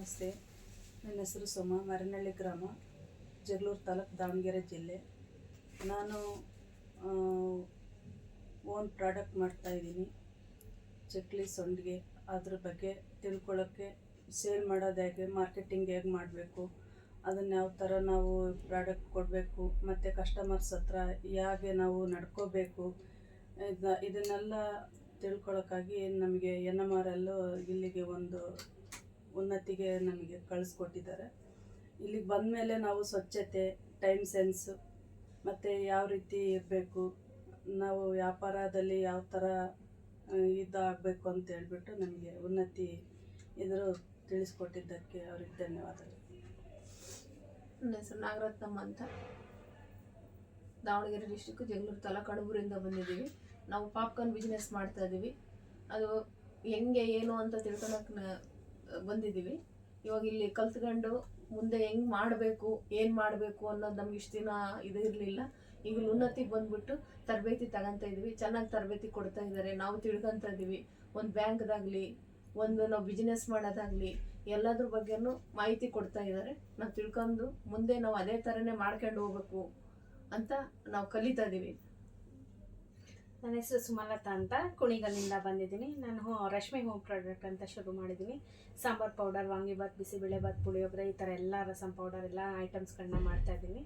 ನಮಸ್ತೆ. ನನ್ನ ಹೆಸರು ಸೋಮ, ಮರನಹಳ್ಳಿ ಗ್ರಾಮ, ಜಗಳೂರು ತಾಲೂಕು, ದಾವಣಗೆರೆ ಜಿಲ್ಲೆ. ನಾನು ಓನ್ ಪ್ರಾಡಕ್ಟ್ ಮಾಡ್ತಾಯಿದ್ದೀನಿ, ಚಕ್ಲಿ, ಸಂಡಿಗೆ. ಅದ್ರ ಬಗ್ಗೆ ತಿಳ್ಕೊಳ್ಳೋಕ್ಕೆ, ಸೇಲ್ ಮಾಡೋದು ಹೇಗೆ, ಮಾರ್ಕೆಟಿಂಗ್ ಹೇಗೆ ಮಾಡಬೇಕು, ಅದನ್ನು ಯಾವ ಥರ ನಾವು ಪ್ರಾಡಕ್ಟ್ ಕೊಡಬೇಕು, ಮತ್ತು ಕಸ್ಟಮರ್ಸ್ ಹತ್ರ ಹೇಗೆ ನಾವು ನಡ್ಕೋಬೇಕು, ಇದನ್ನೆಲ್ಲ ತಿಳ್ಕೊಳ್ಳೋಕ್ಕಾಗಿ ನಮಗೆ NMRL ಇಲ್ಲಿಗೆ ಒಂದು ಉನ್ನತಿಗೆ ನಮಗೆ ಕಳಿಸ್ಕೊಟ್ಟಿದ್ದಾರೆ. ಇಲ್ಲಿಗೆ ಬಂದ ಮೇಲೆ ನಾವು ಸ್ವಚ್ಛತೆ, ಟೈಮ್ ಸೆನ್ಸು ಮತ್ತು ಯಾವ ರೀತಿ ಇರಬೇಕು, ನಾವು ವ್ಯಾಪಾರದಲ್ಲಿ ಯಾವ ಥರ ಇದಾಗಬೇಕು ಅಂತ ಹೇಳ್ಬಿಟ್ಟು ನಮಗೆ ಉನ್ನತಿ ತಿಳಿಸ್ಕೊಟ್ಟಿದ್ದಕ್ಕೆ ಅವ್ರಿಗೆ ಧನ್ಯವಾದಗಳು. ನನ್ನ ಹೆಸರು ನಾಗರತ್ನಮ್ಮ ಅಂತ, ದಾವಣಗೆರೆ ಡಿಸ್ಟಿಕ್, ಜಗಳೂರು ತಾಲೂಕು, ಕಡಬೂರಿಂದ ಬಂದಿದ್ದೀವಿ. ನಾವು ಪಾಪ್ಕಾರ್ನ್ ಬಿಸ್ನೆಸ್ ಮಾಡ್ತಾ ಇದ್ದೀವಿ. ಅದು ಹೆಂಗೆ ಏನು ಅಂತ ತಿಳ್ಕೊಳಕ್ಕೆ ಬಂದಿದ್ದೀವಿ. ಇವಾಗ ಇಲ್ಲಿ ಕಲ್ತ್ಕೊಂಡು ಮುಂದೆ ಹೆಂಗೆ ಮಾಡಬೇಕು, ಏನು ಮಾಡಬೇಕು ಅನ್ನೋದು ನಮ್ಗೆ ಇಷ್ಟು ದಿನ ಇದು ಇರಲಿಲ್ಲ. ಈಗ ಉನ್ನತಿಗೆ ಬಂದ್ಬಿಟ್ಟು ತರಬೇತಿ ತಗೊತಾ ಇದ್ದೀವಿ. ಚೆನ್ನಾಗಿ ತರಬೇತಿ ಕೊಡ್ತಾ ಇದ್ದಾರೆ. ನಾವು ತಿಳ್ಕೊತಾ ಇದ್ದೀವಿ. ಒಂದು ಬ್ಯಾಂಕ್ದಾಗಲಿ, ಒಂದು ನಾವು ಬಿಸ್ನೆಸ್ ಮಾಡೋದಾಗಲಿ, ಎಲ್ಲದ್ರ ಬಗ್ಗೆನೂ ಮಾಹಿತಿ ಕೊಡ್ತಾ ಇದ್ದಾರೆ. ನಾವು ತಿಳ್ಕೊಂಡು ಮುಂದೆ ನಾವು ಅದೇ ಥರನೇ ಮಾಡ್ಕೊಂಡು ಹೋಗ್ಬೇಕು ಅಂತ ನಾವು ಕಲಿತಾ ಇದ್ದೀವಿ. ನನ್ನ ಹೆಸರು ಸುಮಲತಾ ಅಂತ, ಕುಣಿಗಲ್ಲಿಂದ ಬಂದಿದ್ದೀನಿ. ನಾನು ರಶ್ಮಿ ಹೋಮ್ ಪ್ರಾಡಕ್ಟ್ ಅಂತ ಶುರು ಮಾಡಿದ್ದೀನಿ. ಸಾಂಬಾರು ಪೌಡರ್, ವಾಂಗಿಬಾತ್, ಬಿಸಿಬೇಳೆಬಾತ್, ಪುಳಿಯೋಗರೆ, ಈ ಥರ ಎಲ್ಲ ರಸಂ ಪೌಡರ್ ಎಲ್ಲ ಐಟಮ್ಸ್ಗಳನ್ನ ಮಾಡ್ತಾಯಿದ್ದೀನಿ.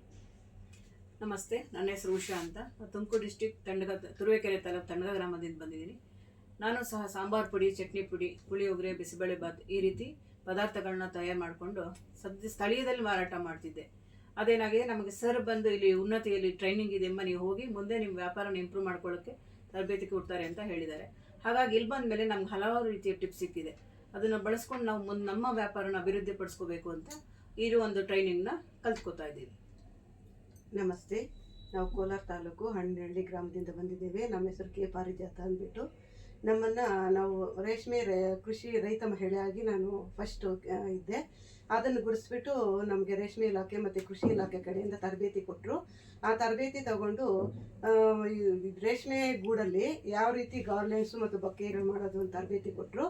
ನಮಸ್ತೆ, ನನ್ನ ಹೆಸರು ಉಷಾ ಅಂತ, ತುಮಕೂರು ಡಿಸ್ಟಿಕ್, ತುರುವೇಕೆರೆ ತಾಲೂಕು, ತಂಡಗ ಗ್ರಾಮದಿಂದ ಬಂದಿದ್ದೀನಿ. ನಾನು ಸಹ ಸಾಂಬಾರು ಪುಡಿ, ಚಟ್ನಿ ಪುಡಿ, ಪುಳಿಯೋಗರೆ, ಬಿಸಿಬೇಳೆಬಾತ್ ಈ ರೀತಿ ಪದಾರ್ಥಗಳನ್ನ ತಯಾರು ಮಾಡಿಕೊಂಡು ಸ್ಥಳೀಯದಲ್ಲಿ ಮಾರಾಟ ಮಾಡ್ತಿದ್ದೆ. ಅದೇನಾಗಿದೆ, ನಮಗೆ ಸರ್ ಬಂದು ಇಲ್ಲಿ ಉನ್ನತಿಯಲ್ಲಿ ಟ್ರೈನಿಂಗ್ ಇದೆ, ನೀವು ಹೋಗಿ ಮುಂದೆ ನಿಮ್ಮ ವ್ಯಾಪಾರನ ಇಂಪ್ರೂವ್ ಮಾಡ್ಕೊಳ್ಳೋಕ್ಕೆ ತರಬೇತಿ ಕೊಡ್ತಾರೆ ಅಂತ ಹೇಳಿದ್ದಾರೆ. ಹಾಗಾಗಿ ಇಲ್ಲಿ ಬಂದ ಮೇಲೆ ನಮ್ಗೆ ಹಲವಾರು ರೀತಿಯ ಟಿಪ್ಸ್ ಸಿಕ್ಕಿದೆ. ಅದನ್ನು ಬಳಸ್ಕೊಂಡು ನಾವು ಮುಂದೆ ನಮ್ಮ ವ್ಯಾಪಾರನ ಅಭಿವೃದ್ಧಿ ಪಡಿಸ್ಕೋಬೇಕು ಅಂತ ಈ ಒಂದು ಟ್ರೈನಿಂಗ್ನ ಕಲ್ತ್ಕೋತಾ ಇದ್ದೀವಿ. ನಮಸ್ತೆ, ನಾವು ಕೋಲಾರ ತಾಲೂಕು ಹಣ್ಣಹಳ್ಳಿ ಗ್ರಾಮದಿಂದ ಬಂದಿದ್ದೇವೆ. ನಮ್ಮ ಹೆಸರು ಕೆ ಪಾರಿಜಾತ ಅಂದ್ಬಿಟ್ಟು. ನಮ್ಮನ್ನು ನಾವು ರೇಷ್ಮೆ ಕೃಷಿ ರೈತ ಮಹಿಳೆಯಾಗಿ ನಾನು ಫಸ್ಟು ಇದ್ದೆ. ಅದನ್ನು ಗುಡಿಸ್ಬಿಟ್ಟು ನಮಗೆ ರೇಷ್ಮೆ ಇಲಾಖೆ ಮತ್ತು ಕೃಷಿ ಇಲಾಖೆ ಕಡೆಯಿಂದ ತರಬೇತಿ ಕೊಟ್ಟರು. ಆ ತರಬೇತಿ ತಗೊಂಡು ರೇಷ್ಮೆ ಗೂಡಲ್ಲಿ ಯಾವ ರೀತಿ ಗಾರ್ಲೆನ್ಸು ಮತ್ತು ಬೊಕ್ಕೆಗಳು ಮಾಡೋದು ಅಂತ ತರಬೇತಿ ಕೊಟ್ಟರು.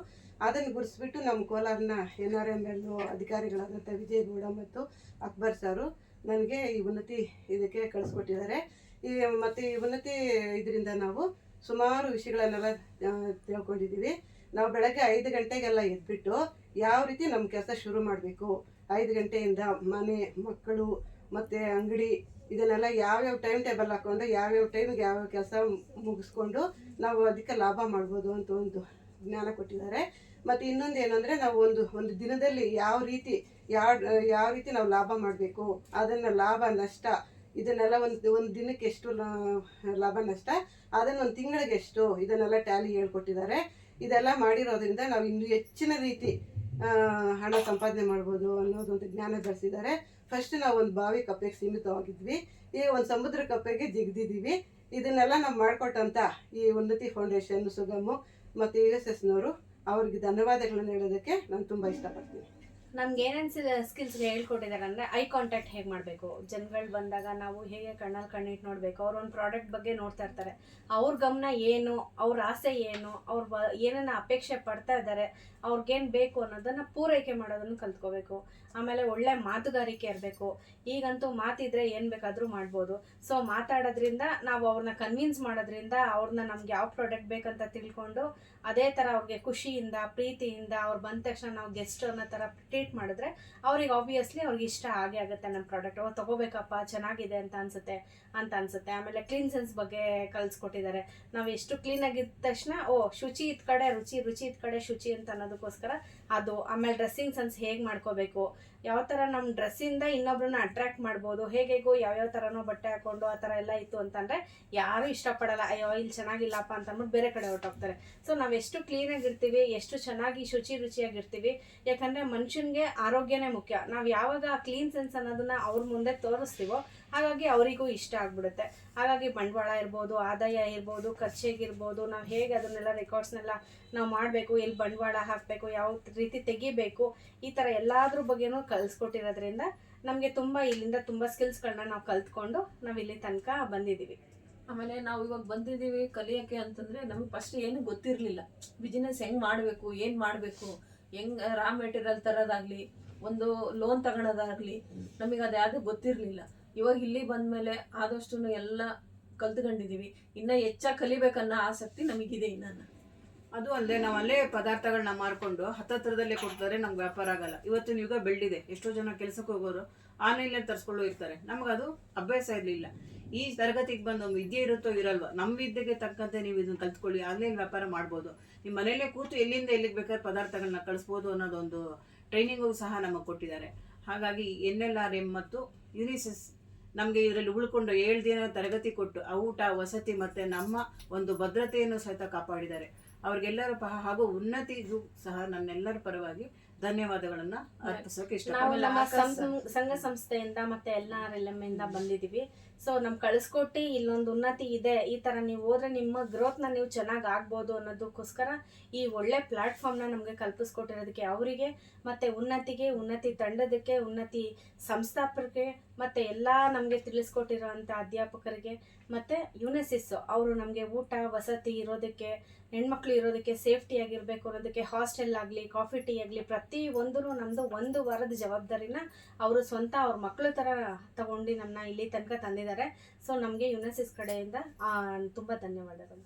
ಅದನ್ನು ಗುಡಿಸ್ಬಿಟ್ಟು ನಮ್ಮ ಕೋಲಾರನ NRML ಅಧಿಕಾರಿಗಳಾದಂಥ ವಿಜಯಗೌಡ ಮತ್ತು ಅಕ್ಬರ್ ಸಾರು ನನಗೆ ಈ ಉನ್ನತಿ ಇದಕ್ಕೆ ಕಳಿಸ್ಕೊಟ್ಟಿದ್ದಾರೆ. ಮತ್ತು ಈ ಉನ್ನತಿ ಇದರಿಂದ ನಾವು ಸುಮಾರು ವಿಷಯಗಳನ್ನೆಲ್ಲ ತಿಳ್ಕೊಂಡಿದ್ದೀವಿ. ನಾವು ಬೆಳಗ್ಗೆ 5 ಗಂಟೆಗೆಲ್ಲ ಎದ್ಬಿಟ್ಟು ಯಾವ ರೀತಿ ನಮ್ಮ ಕೆಲಸ ಶುರು ಮಾಡಬೇಕು, 5 ಗಂಟೆಯಿಂದ ಮನೆ, ಮಕ್ಕಳು ಮತ್ತು ಅಂಗಡಿ ಇದನ್ನೆಲ್ಲ ಯಾವ್ಯಾವ ಟೈಮ್ ಟೇಬಲ್ ಹಾಕ್ಕೊಂಡು ಯಾವ್ಯಾವ ಟೈಮಿಗೆ ಯಾವ್ಯಾವ ಕೆಲಸ ಮುಗಿಸ್ಕೊಂಡು ನಾವು ಅದಕ್ಕೆ ಲಾಭ ಮಾಡ್ಬೋದು ಅಂತ ಒಂದು ಜ್ಞಾನ ಕೊಟ್ಟಿದ್ದಾರೆ. ಮತ್ತು ಇನ್ನೊಂದು ಏನಂದರೆ, ನಾವು ಒಂದು ದಿನದಲ್ಲಿ ಯಾವ ರೀತಿ ನಾವು ಲಾಭ ಮಾಡಬೇಕು, ಅದನ್ನು ಲಾಭ ನಷ್ಟ ಇದನ್ನೆಲ್ಲ ಒಂದು ದಿನಕ್ಕೆ ಎಷ್ಟು ಲಾಭ ನಷ್ಟ, ಅದನ್ನು ಒಂದು ತಿಂಗಳಿಗೆ ಎಷ್ಟು, ಇದನ್ನೆಲ್ಲ ಟ್ಯಾಲಿ ಹೇಳ್ಕೊಟ್ಟಿದ್ದಾರೆ. ಇದೆಲ್ಲ ಮಾಡಿರೋದ್ರಿಂದ ನಾವು ಇನ್ನೂ ಹೆಚ್ಚಿನ ರೀತಿ ಹಣ ಸಂಪಾದನೆ ಮಾಡ್ಬೋದು ಅನ್ನೋದೊಂದು ಜ್ಞಾನ ಬೆಳೆಸಿದ್ದಾರೆ. ಫಸ್ಟ್ ನಾವು ಒಂದು ಬಾವಿ ಕಪ್ಪೆಗೆ ಸೀಮಿತವಾಗಿದ್ವಿ, ಈಗ ಒಂದು ಸಮುದ್ರ ಕಪ್ಪೆಗೆ ಜಿಗ್ದಿದ್ದೀವಿ. ಇದನ್ನೆಲ್ಲ ನಾವು ಮಾಡಿಕೊಟ್ಟಂಥ ಈ ಉನ್ನತಿ ಫೌಂಡೇಶನ್, ಸುಗಮು ಮತ್ತು USSನವರು ಅವ್ರಿಗೆ ಧನ್ಯವಾದಗಳನ್ನು ಹೇಳೋದಕ್ಕೆ ನಾನು ತುಂಬ ಇಷ್ಟಪಡ್ತೀನಿ. ನಮ್ಗೆ ಏನೇನು ಸ್ಕಿಲ್ಸ್ಗೆ ಹೇಳ್ಕೊಟ್ಟಿದ್ದಾರೆ ಅಂದರೆ, ಐ ಕಾಂಟ್ಯಾಕ್ಟ್ ಹೇಗೆ ಮಾಡಬೇಕು, ಜನಗಳು ಬಂದಾಗ ನಾವು ಹೇಗೆ ಕಣ್ಣಲ್ಲಿ ಕಣ್ಣಿಟ್ಟು ನೋಡಬೇಕು, ಅವ್ರು ಒಂದು ಪ್ರಾಡಕ್ಟ್ ಬಗ್ಗೆ ನೋಡ್ತಾ ಇರ್ತಾರೆ, ಅವ್ರ ಗಮನ ಏನು, ಅವ್ರ ಆಸೆ ಏನು, ಏನನ್ನ ಅಪೇಕ್ಷೆ ಪಡ್ತಾ ಇದ್ದಾರೆ, ಅವ್ರಿಗೇನು ಬೇಕು ಅನ್ನೋದನ್ನು ಪೂರೈಕೆ ಮಾಡೋದನ್ನು ಕಲ್ತ್ಕೋಬೇಕು. ಆಮೇಲೆ ಒಳ್ಳೆ ಮಾತುಗಾರಿಕೆ ಇರಬೇಕು. ಈಗಂತೂ ಮಾತಿದ್ರೆ ಏನು ಬೇಕಾದರೂ ಮಾಡ್ಬೋದು. ಸೊ ಮಾತಾಡೋದ್ರಿಂದ, ನಾವು ಅವ್ರನ್ನ ಕನ್ವಿನ್ಸ್ ಮಾಡೋದ್ರಿಂದ, ಅವ್ರನ್ನ ನಮ್ಗೆ ಯಾವ ಪ್ರಾಡಕ್ಟ್ ಬೇಕಂತ ತಿಳ್ಕೊಂಡು ಅದೇ ಥರ ಅವ್ರಿಗೆ ಖುಷಿಯಿಂದ, ಪ್ರೀತಿಯಿಂದ ಅವ್ರು ಬಂದ ತಕ್ಷಣ ನಾವು ಗೆಸ್ಟ್ ಅನ್ನೋ ಥರ ಟ್ರೀಟ್ ಮಾಡಿದ್ರೆ ಅವ್ರಿಗೆ ಆಬ್ವಿಯಸ್ಲಿ ಅವ್ರಿಗೆ ಇಷ್ಟ ಆಗೇ ಆಗುತ್ತೆ. ನಮ್ಮ ಪ್ರಾಡಕ್ಟ್ ಅವ್ರು ತೊಗೋಬೇಕಪ್ಪ, ಚೆನ್ನಾಗಿದೆ ಅಂತ ಅನ್ಸುತ್ತೆ. ಆಮೇಲೆ ಕ್ಲೀನ್ ಸೆನ್ಸ್ ಬಗ್ಗೆ ಕಲಿಸ್ಕೊಟ್ಟಿದ್ದಾರೆ. ನಾವು ಎಷ್ಟು ಕ್ಲೀನಾಗಿದ್ದ ತಕ್ಷಣ ಶುಚಿ ಇದ್ ಕಡೆ ರುಚಿ, ರುಚಿ ಇದ್ ಕಡೆ ಶುಚಿ ಅಂತ ಅನ್ನೋದಕ್ಕೋಸ್ಕರ ಅದು. ಆಮೇಲೆ ಡ್ರೆಸ್ಸಿಂಗ್ ಸೆನ್ಸ್ ಹೇಗೆ ಮಾಡ್ಕೋಬೇಕು, ಯಾವ ಥರ ನಮ್ಮ ಡ್ರೆಸ್ಸಿಂದ ಇನ್ನೊಬ್ರನ್ನ ಅಟ್ರಾಕ್ಟ್ ಮಾಡ್ಬೋದು, ಹೇಗೆಗೋ ಯಾವ್ಯಾವ ಥರನೋ ಬಟ್ಟೆ ಹಾಕೊಂಡು ಆ ಥರ ಎಲ್ಲ ಇತ್ತು ಅಂತಂದರೆ ಯಾರೂ ಇಷ್ಟಪಡಲ್ಲ. ಅಯ್ಯೋ ಇಲ್ಲಿ ಚೆನ್ನಾಗಿಲ್ಲಪ್ಪ ಅಂತ ಅಂದ್ಬಿಟ್ಟು ಬೇರೆ ಕಡೆ ಹೊರಟೋಗ್ತಾರೆ. ಸೊ ನಾವು ಎಷ್ಟು ಕ್ಲೀನಾಗಿರ್ತೀವಿ, ಎಷ್ಟು ಚೆನ್ನಾಗಿ ರುಚಿಯಾಗಿರ್ತೀವಿ, ಯಾಕಂದರೆ ಮನುಷ್ಯನಿಗೆ ಆರೋಗ್ಯನೇ ಮುಖ್ಯ. ನಾವು ಯಾವಾಗ ಆ ಕ್ಲೀನ್ ಸೆನ್ಸ್ ಅನ್ನೋದನ್ನ ಅವ್ರ ಮುಂದೆ ತೋರಿಸ್ತೀವೋ ಹಾಗಾಗಿ ಅವರಿಗೂ ಇಷ್ಟ ಆಗ್ಬಿಡುತ್ತೆ. ಹಾಗಾಗಿ ಬಂಡವಾಳ ಇರ್ಬೋದು, ಆದಾಯ ಇರ್ಬೋದು, ಖರ್ಚಿಗಿರ್ಬೋದು, ನಾವು ಹೇಗೆ ಅದನ್ನೆಲ್ಲ ರೆಕಾರ್ಡ್ಸ್ನೆಲ್ಲ ನಾವು ಮಾಡಬೇಕು, ಎಲ್ಲಿ ಬಂಡವಾಳ ಹಾಕಬೇಕು, ಯಾವ ರೀತಿ ತೆಗಿಬೇಕು, ಈ ಥರ ಎಲ್ಲಾದ್ರ ಬಗ್ಗೆನೂ ಕಲಿಸ್ಕೊಟ್ಟಿರೋದ್ರಿಂದ ನಮಗೆ ಇಲ್ಲಿಂದ ತುಂಬ ಸ್ಕಿಲ್ಸ್ಗಳನ್ನ ನಾವು ಕಲ್ತ್ಕೊಂಡು ನಾವು ಇಲ್ಲಿ ತನಕ ಬಂದಿದ್ದೀವಿ. ಆಮೇಲೆ ನಾವು ಇವಾಗ ಬಂದಿದ್ದೀವಿ ಕಲಿಯೋಕ್ಕೆ ಅಂತಂದರೆ, ನಮಗೆ ಫಸ್ಟ್ ಏನು ಗೊತ್ತಿರಲಿಲ್ಲ. ಬಿಸ್ನೆಸ್ ಹೆಂಗೆ ಮಾಡಬೇಕು, ಏನು ಮಾಡಬೇಕು, ಹೆಂಗ್ ರಾ ಮೆಟೀರಿಯಲ್ ತರೋದಾಗ್ಲಿ, ಒಂದು ಲೋನ್ ತಗೊಳೋದಾಗ್ಲಿ, ನಮಗೆ ಅದು ಯಾವುದು ಗೊತ್ತಿರಲಿಲ್ಲ. ಇವಾಗ ಇಲ್ಲಿ ಬಂದ್ಮೇಲೆ ಆದಷ್ಟು ಎಲ್ಲ ಕಲ್ತ್ಕೊಂಡಿದೀವಿ. ಇನ್ನ ಹೆಚ್ಚಾಗಿ ಕಲಿಬೇಕನ್ನೋ ಆಸಕ್ತಿ ನಮಗಿದೆ. ಇನ್ನ ಅದು ಅಲ್ಲದೆ ನಾವು ಅಲ್ಲೇ ಪದಾರ್ಥಗಳನ್ನ ಮಾರ್ಕೊಂಡು ಹತ್ತತ್ರದಲ್ಲೇ ಕೊಡ್ತಾರೆ, ನಮ್ಗೆ ವ್ಯಾಪಾರ ಆಗಲ್ಲ. ಇವತ್ತಿನ ಯುಗ ಬೆಳೆದಿದೆ, ಎಷ್ಟೋ ಜನ ಕೆಲಸಕ್ಕೆ ಹೋಗೋರು ಆನ್ಲೈನಲ್ಲಿ ತರಿಸ್ಕೊಳ್ಳೋ ಇರ್ತಾರೆ. ನಮಗದು ಅಭ್ಯಾಸ ಇರಲಿಲ್ಲ. ಈ ತರಗತಿಗೆ ಬಂದು ವಿದ್ಯೆ ಇರುತ್ತೋ ಇರಲ್ವೋ, ನಮ್ಮ ವಿದ್ಯೆಗೆ ತಕ್ಕಂತೆ ನೀವು ಇದನ್ನು ಕಲ್ತ್ಕೊಳ್ಳಿ, ಆನ್ಲೈನ್ ವ್ಯಾಪಾರ ಮಾಡ್ಬೋದು. ನಿಮ್ಮ ಮನೆಯಲ್ಲೇ ಕೂತು ಎಲ್ಲಿಂದ ಎಲ್ಲಿಗೆ ಬೇಕಾದ್ರೆ ಪದಾರ್ಥಗಳನ್ನ ಕಳಿಸ್ಬೋದು ಅನ್ನೋದೊಂದು ಟ್ರೈನಿಂಗು ಸಹ ನಮಗೆ ಕೊಟ್ಟಿದ್ದಾರೆ. ಹಾಗಾಗಿ NLRM ಮತ್ತು ಯುನಿಸೆಸ್ ನಮಗೆ ಇದರಲ್ಲಿ ಉಳ್ಕೊಂಡು 7 ದಿನ ತರಗತಿ ಕೊಟ್ಟು ಊಟ, ವಸತಿ ಮತ್ತು ನಮ್ಮ ಒಂದು ಭದ್ರತೆಯನ್ನು ಸಹಿತ ಕಾಪಾಡಿದ್ದಾರೆ. ಅವ್ರಿಗೆಲ್ಲರೂ ಹಾಗೂ ಉನ್ನತಿಗೂ ಸಹ ನನ್ನೆಲ್ಲರ ಪರವಾಗಿ ಧನ್ಯವಾದಗಳನ್ನ ಅರ್ಪಿಸೋಕೆ ನಾವು ಇಷ್ಟಪಡ್ತೀನಿ. ನಮ್ಮ ಸಂಘ ಸಂಸ್ಥೆಯಿಂದ ಮತ್ತೆ NRLM ಇಂದ ಬಂದಿದೀವಿ. ಸೊ ನಮ್ ಕಳಿಸ್ಕೊಟ್ಟು ಇಲ್ಲೊಂದು ಉನ್ನತಿ ಇದೆ, ಈ ತರ ನೀವು ಹೋದ್ರೆ ನಿಮ್ಮ ಗ್ರೋತ್ನ ನೀವು ಚೆನ್ನಾಗಿ ಆಗ್ಬೋದು ಅನ್ನೋದಕ್ಕೋಸ್ಕರ ಈ ಒಳ್ಳೆ ಪ್ಲಾಟ್ಫಾರ್ಮ್ನ ನಮಗೆ ಕಲ್ಪಿಸ್ಕೊಟ್ಟಿರೋದಕ್ಕೆ ಅವರಿಗೆ ಮತ್ತೆ ಉನ್ನತಿ ತಂಡದಕ್ಕೆ, ಉನ್ನತಿ ಸಂಸ್ಥಾಪಕರಿಗೆ ಮತ್ತೆ ಎಲ್ಲ ನಮಗೆ ತಿಳಿಸ್ಕೊಟ್ಟಿರೋಂಥ ಅಧ್ಯಾಪಕರಿಗೆ ಮತ್ತೆ ಯುನಿಸೆಸ್ ಅವರು ನಮಗೆ ಊಟ, ವಸತಿ ಇರೋದಕ್ಕೆ, ಹೆಣ್ಮಕ್ಳು ಇರೋದಕ್ಕೆ ಸೇಫ್ಟಿ ಆಗಿರಬೇಕು ಅನ್ನೋದಕ್ಕೆ ಹಾಸ್ಟೆಲ್ ಆಗಲಿ, ಕಾಫಿ ಟೀ ಆಗಲಿ ಪ್ರತಿ ಒಂದೂ ನಮ್ಮದು 1 ವಾರದ ಜವಾಬ್ದಾರಿನ ಅವರು ಸ್ವಂತ ಅವ್ರ ಮಕ್ಕಳ ಥರ ತಗೊಂಡು ನಮ್ಮನ್ನ ಇಲ್ಲಿ ತನಕ ತಂದಿದ್ದಾರೆ. ಸೊ ನಮಗೆ ಯುನಿಸೆಸ್ ಕಡೆಯಿಂದ ತುಂಬ ಧನ್ಯವಾದಗಳು.